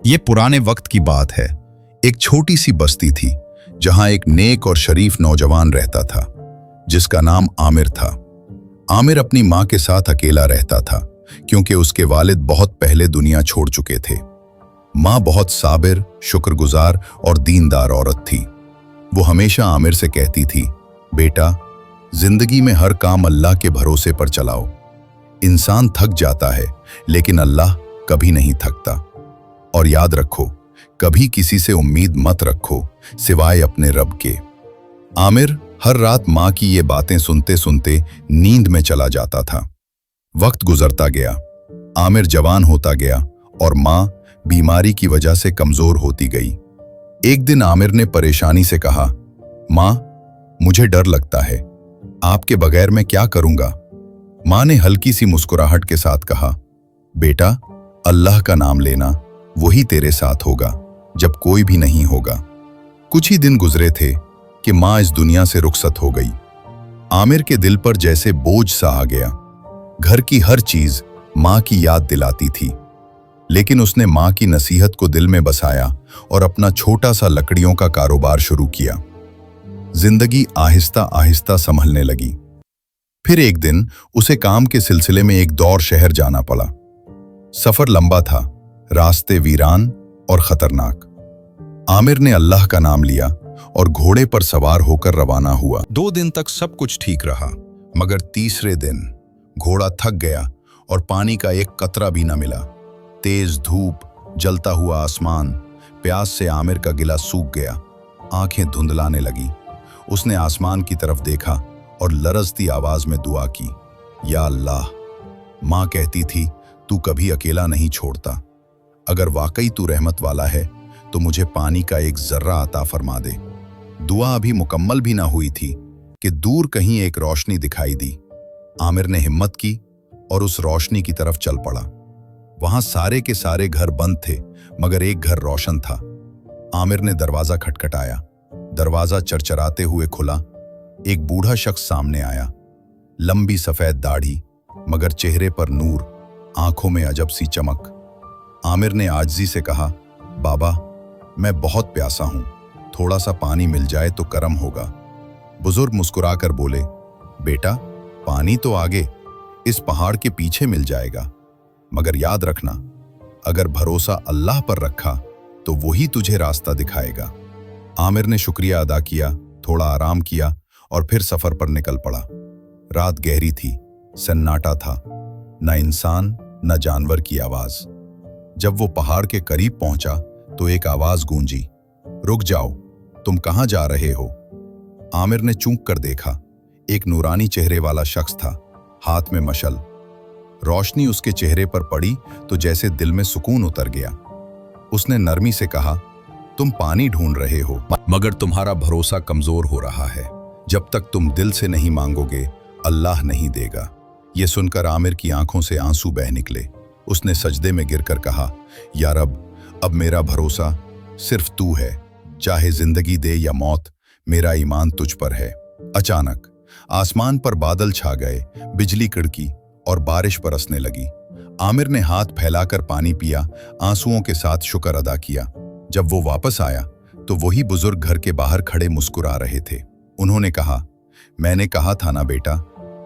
ये पुराने वक्त की बात है। एक छोटी सी बस्ती थी जहां एक नेक और शरीफ नौजवान रहता था जिसका नाम आमिर था। आमिर अपनी मां के साथ अकेला रहता था क्योंकि उसके वालिद बहुत पहले दुनिया छोड़ चुके थे। मां बहुत साबिर, शुक्रगुजार और दीनदार औरत थी। वो हमेशा आमिर से कहती थी, बेटा, जिंदगी में हर काम अल्लाह के भरोसे पर चलाओ। इंसान थक जाता है लेकिन अल्लाह कभी नहीं थकता। और याद रखो, कभी किसी से उम्मीद मत रखो सिवाय अपने रब के। आमिर हर रात मां की ये बातें सुनते सुनते नींद में चला जाता था। वक्त गुजरता गया, आमिर जवान होता गया और मां बीमारी की वजह से कमजोर होती गई। एक दिन आमिर ने परेशानी से कहा, मां, मुझे डर लगता है, आपके बगैर मैं क्या करूंगा? मां ने हल्की सी मुस्कुराहट के साथ कहा, बेटा, अल्लाह का नाम लेना, वही तेरे साथ होगा जब कोई भी नहीं होगा। कुछ ही दिन गुजरे थे कि मां इस दुनिया से रुखसत हो गई। आमिर के दिल पर जैसे बोझ सा आ गया। घर की हर चीज मां की याद दिलाती थी, लेकिन उसने मां की नसीहत को दिल में बसाया और अपना छोटा सा लकड़ियों का कारोबार शुरू किया। जिंदगी आहिस्ता आहिस्ता संभलने लगी। फिर एक दिन उसे काम के सिलसिले में एक दौर शहर जाना पड़ा। सफर लंबा था, रास्ते वीरान और खतरनाक। आमिर ने अल्लाह का नाम लिया और घोड़े पर सवार होकर रवाना हुआ। 2 दिन तक सब कुछ ठीक रहा, मगर तीसरे दिन घोड़ा थक गया और पानी का एक कतरा भी न मिला। तेज धूप, जलता हुआ आसमान, प्यास से आमिर का गिला सूख गया। आंखें धुंधलाने लगी। उसने आसमान की तरफ देखा और लरजती आवाज में दुआ की, या अल्लाह। मां कहती थी, तू कभी अकेला नहीं छोड़ता। अगर वाकई तू रहमत वाला है तो मुझे पानी का एक जर्रा अता फरमा दे। दुआ अभी मुकम्मल भी ना हुई थी कि दूर कहीं एक रोशनी दिखाई दी। आमिर ने हिम्मत की और उस रोशनी की तरफ चल पड़ा। वहां सारे के सारे घर बंद थे, मगर एक घर रोशन था। आमिर ने दरवाजा खटखटाया। दरवाजा चरचराते हुए खुला। एक बूढ़ा शख्स सामने आया। लंबी सफेद दाढ़ी, मगर चेहरे पर नूर, आंखों में अजब सी चमक। आमिर ने आजिज़ी से कहा, बाबा, मैं बहुत प्यासा हूं, थोड़ा सा पानी मिल जाए तो करम होगा। बुजुर्ग मुस्कुराकर बोले, बेटा, पानी तो आगे इस पहाड़ के पीछे मिल जाएगा, मगर याद रखना, अगर भरोसा अल्लाह पर रखा तो वही तुझे रास्ता दिखाएगा। आमिर ने शुक्रिया अदा किया, थोड़ा आराम किया और फिर सफर पर निकल पड़ा। रात गहरी थी, सन्नाटा था, न इंसान न जानवर की आवाज। जब वो पहाड़ के करीब पहुंचा तो एक आवाज गूंजी, रुक जाओ, तुम कहां जा रहे हो? आमिर ने चूक कर देखा। एक नूरानी चेहरे वाला शख्स था, हाथ में मशल। रोशनी उसके चेहरे पर पड़ी तो जैसे दिल में सुकून उतर गया। उसने नरमी से कहा, तुम पानी ढूंढ रहे हो, मगर तुम्हारा भरोसा कमजोर हो रहा है। जब तक तुम दिल से नहीं मांगोगे, अल्लाह नहीं देगा। यह सुनकर आमिर की आंखों से आंसू बह निकले। उसने सजदे में गिरकर कहा, या रब, अब मेरा भरोसा सिर्फ तू है। चाहे जिंदगी दे या मौत, मेरा ईमान तुझ पर है। अचानक आसमान पर बादल छा गए, बिजली कड़की और बारिश बरसने लगी। आमिर ने हाथ फैलाकर पानी पिया, आंसुओं के साथ शुक्र अदा किया। जब वो वापस आया तो वही बुजुर्ग घर के बाहर खड़े मुस्कुरा रहे थे। उन्होंने कहा, मैंने कहा था ना बेटा,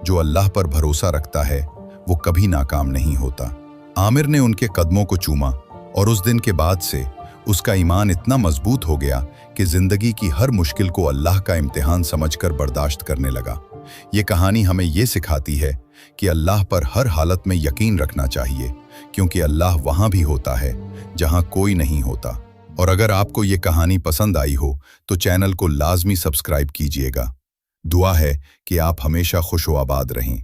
जो अल्लाह पर भरोसा रखता है वो कभी नाकाम नहीं होता। आमिर ने उनके कदमों को चूमा और उस दिन के बाद से उसका ईमान इतना मजबूत हो गया कि जिंदगी की हर मुश्किल को अल्लाह का इम्तिहान समझकर बर्दाश्त करने लगा। ये कहानी हमें ये सिखाती है कि अल्लाह पर हर हालत में यकीन रखना चाहिए, क्योंकि अल्लाह वहाँ भी होता है जहाँ कोई नहीं होता। और अगर आपको ये कहानी पसंद आई हो तो चैनल को लाजमी सब्सक्राइब कीजिएगा। दुआ है कि आप हमेशा खुश व आबाद रहें।